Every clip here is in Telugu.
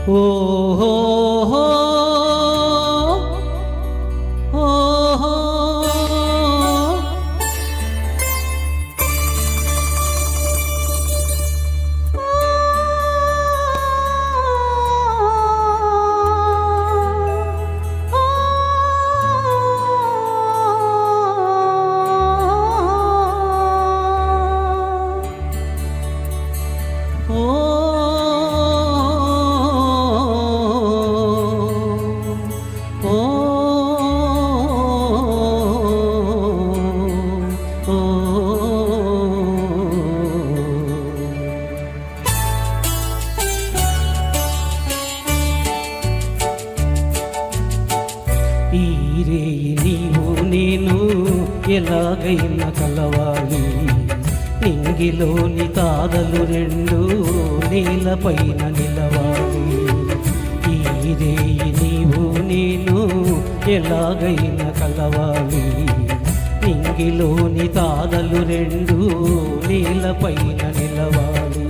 ఓహో నీవు నేను ఎలాగైనా కలవాలి, నింగిలోని తారలు రెండు నేలపైన నిలవాలి. ఈ రేయి నీవు నేను ఎలాగైనా కలవాలి, నింగిలోని తారలు రెండు నేలపైన నిలవాలి.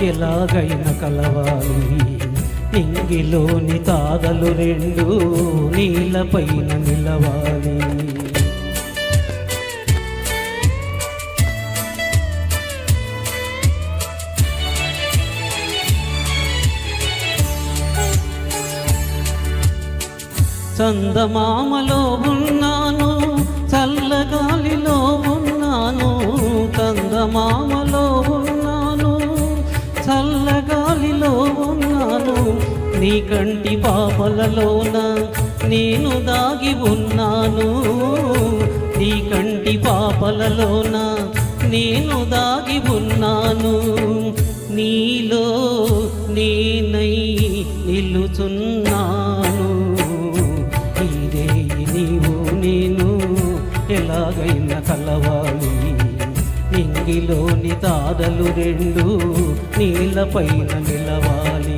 ఎలాగైనా కలవాలి, నింగిలోని తారలు రెండు నీలపైన నిలవాలి. చందమామలో ఉన్నాను, చల్లగాలిలో ఉన్నాను, చందమామలో ఉన్నాను, చల్లగాలిలో ఉన్నాను. నీ కంటి పాపలలోన నేను దాగి ఉన్నాను, నీ కంటి పాపలలోన నేను దాగి ఉన్నాను. నీలో నేనై నిలుచున్నాను. ఇదే నీవు నేను ఎలాగైనా కలవాలి, నింగిలోని తారలు రెండు నీలపైన నిలవాలి.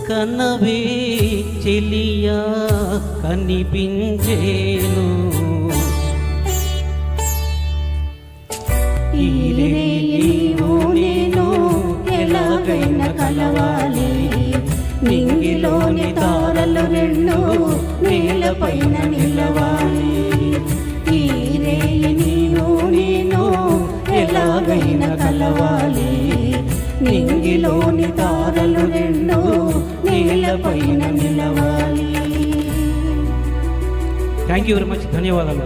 కనవే చెలియా కనిపించేను, ఈ నీవు నేను ఎలాగైనా కలవాలి, నింగిలోని తారలు రెండు నేలపైన నిలవాలి. ఈ రేయి నీవు నేను ఎలాగైనా కలవాలి, నింగిలోని తారలు రెండు నేలపైన నిలవాలి. Thank you very much. ధన్యవాదాలు.